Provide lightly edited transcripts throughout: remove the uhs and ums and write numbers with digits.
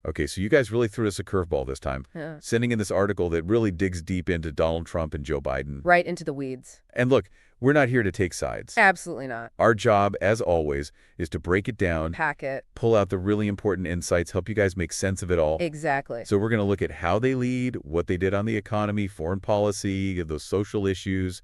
Okay, so you guys really threw us a curveball this time, Yeah. sending in this article that really digs deep into Donald Trump and Joe Biden. Right into the weeds. And look, we're not here to take sides. Absolutely not. Our job, as always, is to break it down, Pack it. pull out the really important insights, help you guys make sense of it all. Exactly. So we're going to look at how they lead, what they did on the economy, foreign policy, those social issues,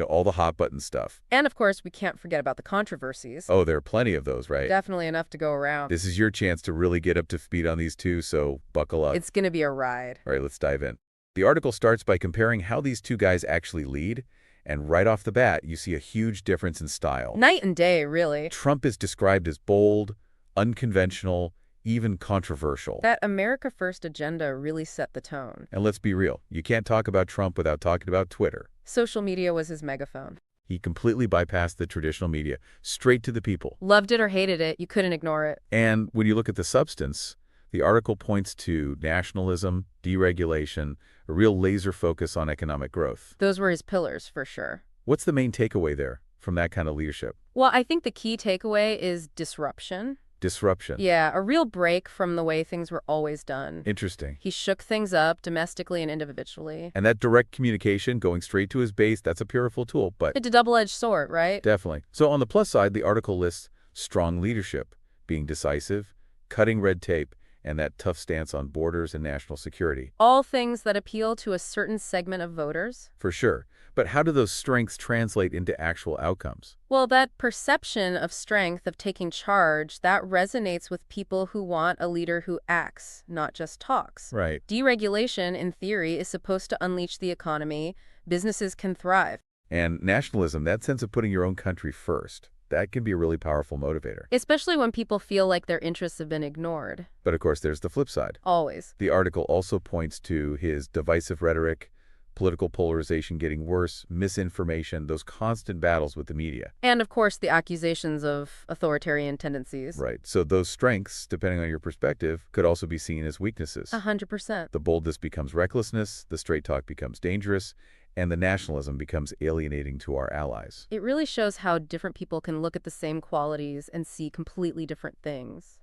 all the hot button stuff. And of course, we can't forget about the controversies. Oh, there are plenty of those, right? Definitely enough to go around. This is your chance to really get up to speed on these two, so buckle up. It's going to be a ride. All right, let's dive in. The article starts by comparing how these two guys actually lead, and right off the bat, you see a huge difference in style. Night and day, really. Trump is described as bold, unconventional, even controversial. That America First agenda really set the tone. And let's be real, you can't talk about Trump without talking about Twitter. Social media was his megaphone. He completely bypassed the traditional media, straight to the people. Loved it or hated it, you couldn't ignore it. And when you look at the substance, the article points to nationalism, deregulation, a real laser focus on economic growth. Those were his pillars, for sure. What's the main takeaway there from that kind of leadership? Well, I think the key takeaway is disruption. Disruption. Yeah, a real break from the way things were always done. Interesting. He shook things up domestically and individually. And that direct communication, going straight to his base, that's a powerful tool, but It's a double-edged sword, right? definitely. So on the plus side, the article lists strong leadership, being decisive, cutting red tape, and that tough stance on borders and national security. All things that appeal to a certain segment of voters. For sure. But how do those strengths translate into actual outcomes? Well, that perception of strength, of taking charge, that resonates with people who want a leader who acts, not just talks. Right. Deregulation, in theory, is supposed to unleash the economy. Businesses can thrive. And nationalism, that sense of putting your own country first, that can be a really powerful motivator. Especially when people feel like their interests have been ignored. But of course, there's the flip side. Always. The article also points to his divisive rhetoric, political polarization getting worse, misinformation, those constant battles with the media. And, of course, the accusations of authoritarian tendencies. Right. So those strengths, depending on your perspective, could also be seen as weaknesses. 100%. The boldness becomes recklessness, the straight talk becomes dangerous, and the nationalism becomes alienating to our allies. It really shows how different people can look at the same qualities and see completely different things.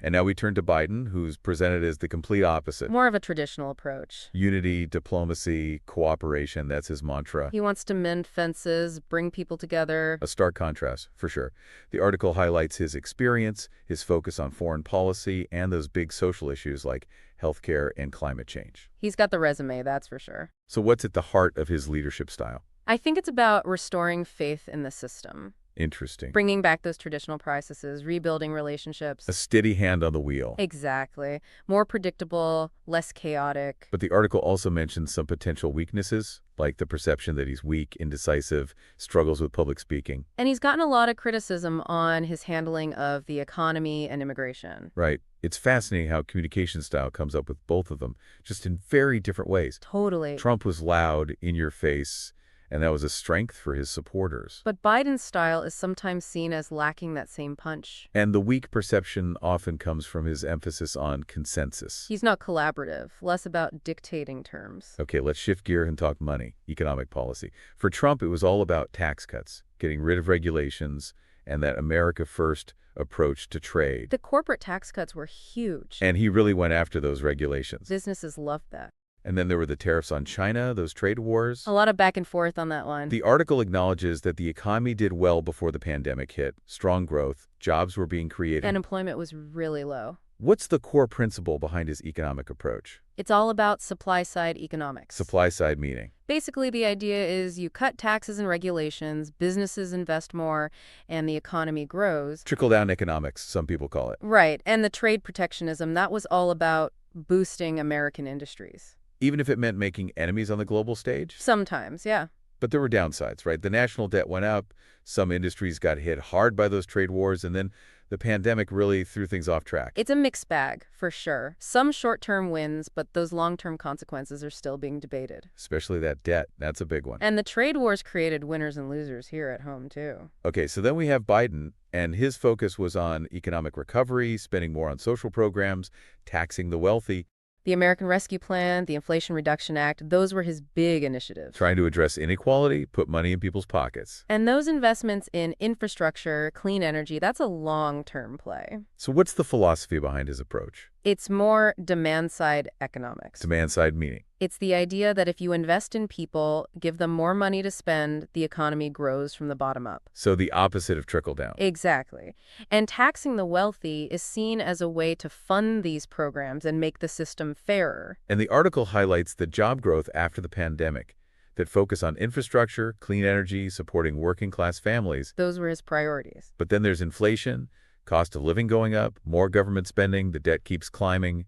And now we turn to Biden, who's presented as the complete opposite. More of a traditional approach. Unity, diplomacy, cooperation, that's his mantra. He wants to mend fences, bring people together. A stark contrast, for sure. The article highlights his experience, his focus on foreign policy, and those big social issues like healthcare and climate change. He's got the resume, that's for sure. So what's at the heart of his leadership style? I think it's about restoring faith in the system. Interesting. Bringing back those traditional processes, rebuilding relationships. A steady hand on the wheel. Exactly. More predictable, less chaotic. But the article also mentions some potential weaknesses, like the perception that he's weak, indecisive, struggles with public speaking. And he's gotten a lot of criticism on his handling of the economy and immigration. Right. It's fascinating how communication style comes up with both of them, just in very different ways. Totally. Trump was loud, in your face, and that was a strength for his supporters. But Biden's style is sometimes seen as lacking that same punch. And the weak perception often comes from his emphasis on consensus. He's not collaborative, less about dictating terms. Okay, let's shift gear and talk money, economic policy. For Trump, it was all about tax cuts, getting rid of regulations, and that America First approach to trade. The corporate tax cuts were huge. And he really went after those regulations. Businesses loved that. And then there were the tariffs on China, those trade wars. A lot of back and forth on that one. The article acknowledges that the economy did well before the pandemic hit. Strong growth, jobs were being created. Unemployment was really low. What's the core principle behind his economic approach? It's all about supply-side economics. Supply-side meaning. Basically, the idea is you cut taxes and regulations, businesses invest more, and the economy grows. Trickle-down economics, some people call it. Right, and the trade protectionism, that was all about boosting American industries. Even if it meant making enemies on the global stage? Sometimes, yeah. But there were downsides, right? The national debt went up, some industries got hit hard by those trade wars, and then the pandemic really threw things off track. It's a mixed bag, for sure. Some short-term wins, but those long-term consequences are still being debated. Especially that debt. That's a big one. And the trade wars created winners and losers here at home, too. Okay, so then we have Biden, and his focus was on economic recovery, spending more on social programs, taxing the wealthy. The American Rescue Plan, the Inflation Reduction Act, those were his big initiatives. Trying to address inequality, put money in people's pockets. And those investments in infrastructure, clean energy, that's a long-term play. So what's the philosophy behind his approach? It's more demand-side economics. Demand-side meaning. It's the idea that if you invest in people, give them more money to spend, the economy grows from the bottom up. So the opposite of trickle-down. Exactly. And taxing the wealthy is seen as a way to fund these programs and make the system fairer. And the article highlights the job growth after the pandemic that focus on infrastructure, clean energy, supporting working-class families. Those were his priorities. But then there's inflation, cost of living going up, more government spending, the debt keeps climbing,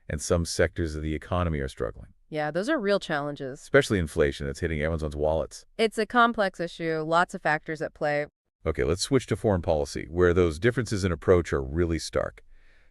and some sectors of the economy are struggling. Yeah, those are real challenges. Especially inflation that's hitting everyone's wallets. It's a complex issue, lots of factors at play. Okay, let's switch to foreign policy, where those differences in approach are really stark.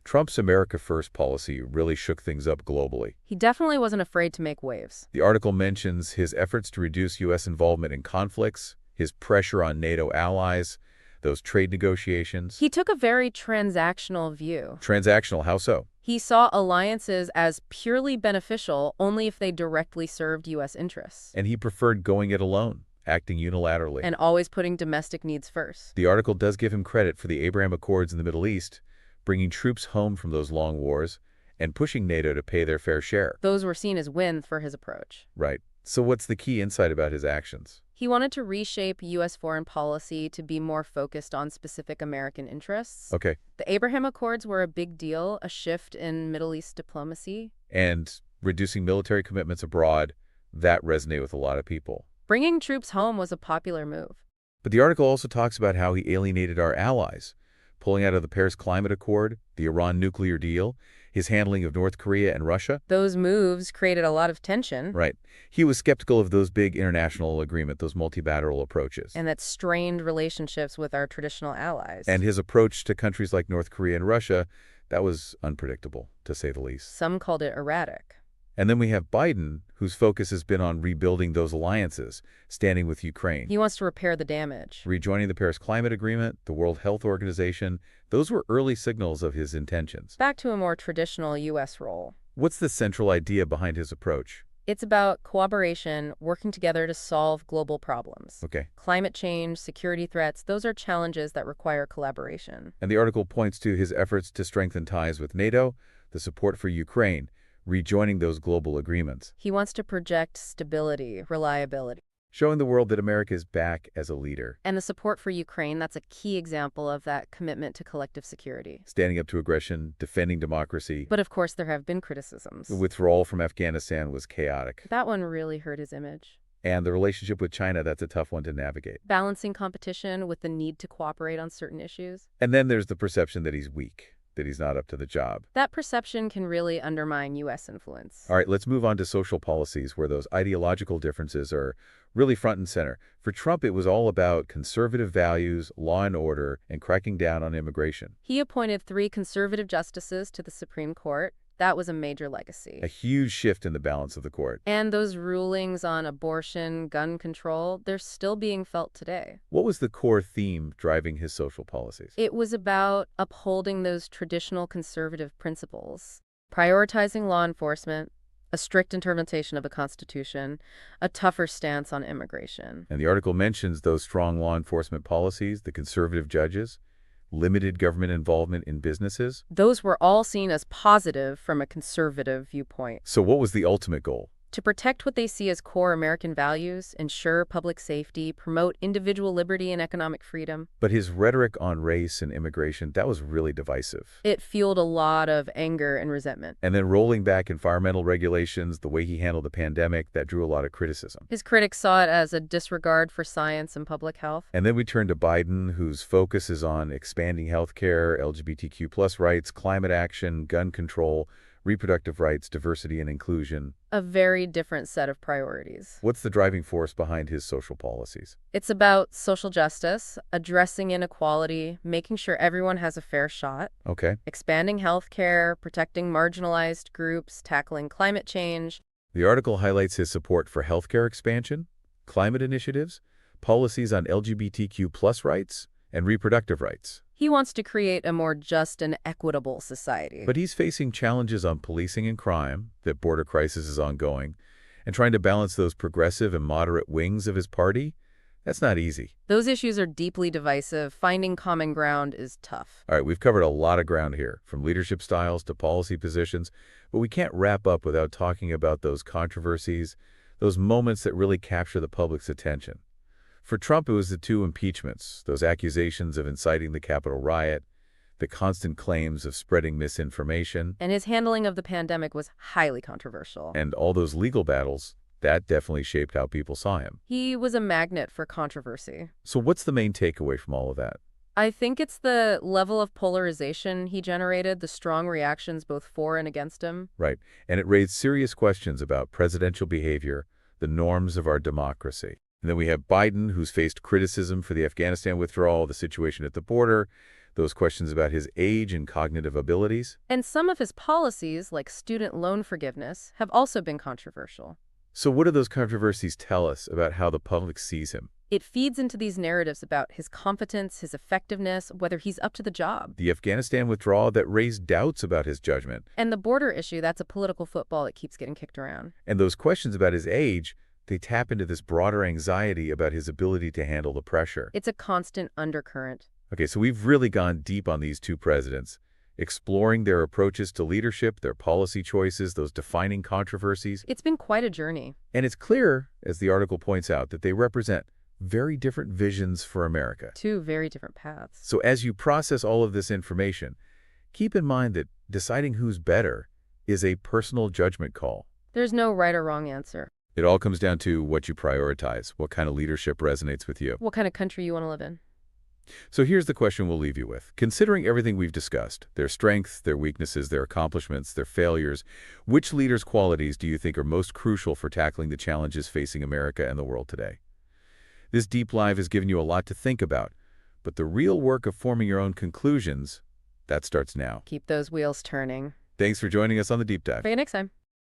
Trump's America First policy really shook things up globally. He definitely wasn't afraid to make waves. The article mentions his efforts to reduce U.S. involvement in conflicts, his pressure on NATO allies, those trade negotiations. He took a very transactional view. Transactional, how so? He saw alliances as purely beneficial only if they directly served U.S. interests. And he preferred going it alone, acting unilaterally. And always putting domestic needs first. The article does give him credit for the Abraham Accords in the Middle East, bringing troops home from those long wars, and pushing NATO to pay their fair share. Those were seen as wins for his approach. Right. So what's the key insight about his actions? He wanted to reshape U.S. foreign policy to be more focused on specific American interests. Okay. The Abraham Accords were a big deal, a shift in Middle East diplomacy. And reducing military commitments abroad, that resonated with a lot of people. Bringing troops home was a popular move. But the article also talks about how he alienated our allies, pulling out of the Paris Climate Accord, the Iran nuclear deal, his handling of North Korea and Russia. Those moves created a lot of tension. Right. He was skeptical of those big international agreement, those multilateral approaches. And that strained relationships with our traditional allies. And his approach to countries like North Korea and Russia, that was unpredictable, to say the least. Some called it erratic. And then we have Biden, whose focus has been on rebuilding those alliances, standing with Ukraine. He wants to repair the damage. Rejoining the Paris Climate Agreement, the World Health Organization, those were early signals of his intentions. Back to a more traditional U.S. role. What's the central idea behind his approach? It's about cooperation, working together to solve global problems. Okay. Climate change, security threats, those are challenges that require collaboration. And the article points to his efforts to strengthen ties with NATO, the support for Ukraine, rejoining those global agreements. He wants to project stability, reliability. Showing the world that America is back as a leader. And the support for Ukraine, that's a key example of that commitment to collective security. Standing up to aggression, defending democracy. But of course, there have been criticisms. The withdrawal from Afghanistan was chaotic. That one really hurt his image. And the relationship with China, that's a tough one to navigate. Balancing competition with the need to cooperate on certain issues. And then there's the perception that he's weak, that he's not up to the job. That perception can really undermine U.S. influence. All right, let's move on to social policies where those ideological differences are really front and center. For Trump, it was all about conservative values, law and order, and cracking down on immigration. He appointed 3 conservative justices to the Supreme Court. That was a major legacy. A huge shift in the balance of the court. And those rulings on abortion, gun control, they're still being felt today. What was the core theme driving his social policies? It was about upholding those traditional conservative principles, prioritizing law enforcement, a strict interpretation of the Constitution, a tougher stance on immigration. And the article mentions those strong law enforcement policies, the conservative judges, limited government involvement in businesses. Those were all seen as positive from a conservative viewpoint. So what was the ultimate goal? To protect what they see as core American values, ensure public safety, promote individual liberty and economic freedom. But his rhetoric on race and immigration, that was really divisive. It fueled a lot of anger and resentment. And then rolling back environmental regulations, the way he handled the pandemic, that drew a lot of criticism. His critics saw it as a disregard for science and public health. And then we turn to Biden, whose focus is on expanding healthcare, LGBTQ+ rights, climate action, gun control, reproductive rights, diversity and inclusion. A very different set of priorities. What's the driving force behind his social policies? It's about social justice, addressing inequality, making sure everyone has a fair shot. Okay. Expanding healthcare, protecting marginalized groups, tackling climate change. The article highlights his support for healthcare expansion, climate initiatives, policies on LGBTQ+ rights, and reproductive rights. He wants to create a more just and equitable society. But he's facing challenges on policing and crime, that border crisis is ongoing, and trying to balance those progressive and moderate wings of his party. That's not easy. Those issues are deeply divisive. Finding common ground is tough. All right, we've covered a lot of ground here, from leadership styles to policy positions, but we can't wrap up without talking about those controversies, those moments that really capture the public's attention. For Trump, it was the two impeachments, those accusations of inciting the Capitol riot, the constant claims of spreading misinformation, And his handling of the pandemic was highly controversial. and all those legal battles. That definitely shaped how people saw him. He was a magnet for controversy. So what's the main takeaway from all of that? I think it's the level of polarization he generated, the strong reactions both for and against him. Right. And it raised serious questions about presidential behavior, the norms of our democracy. And then we have Biden, who's faced criticism for the Afghanistan withdrawal, the situation at the border, those questions about his age and cognitive abilities. And some of his policies, like student loan forgiveness, have also been controversial. So what do those controversies tell us about how the public sees him? It feeds into these narratives about his competence, his effectiveness, whether he's up to the job. The Afghanistan withdrawal that raised doubts about his judgment. And the border issue, that's a political football that keeps getting kicked around. And those questions about his age, they tap into this broader anxiety about his ability to handle the pressure. It's a constant undercurrent. Okay, so we've really gone deep on these two presidents, exploring their approaches to leadership, their policy choices, those defining controversies. It's been quite a journey. And it's clear, as the article points out, that they represent very different visions for America. Two very different paths. So as you process all of this information, keep in mind that deciding who's better is a personal judgment call. There's no right or wrong answer. It all comes down to what you prioritize, what kind of leadership resonates with you. What kind of country you want to live in. So here's the question we'll leave you with. Considering everything we've discussed, their strengths, their weaknesses, their accomplishments, their failures, which leaders' qualities do you think are most crucial for tackling the challenges facing America and the world today? This deep dive has given you a lot to think about, but the real work of forming your own conclusions, that starts now. Keep those wheels turning. Thanks for joining us on the Deep Dive. See you next time.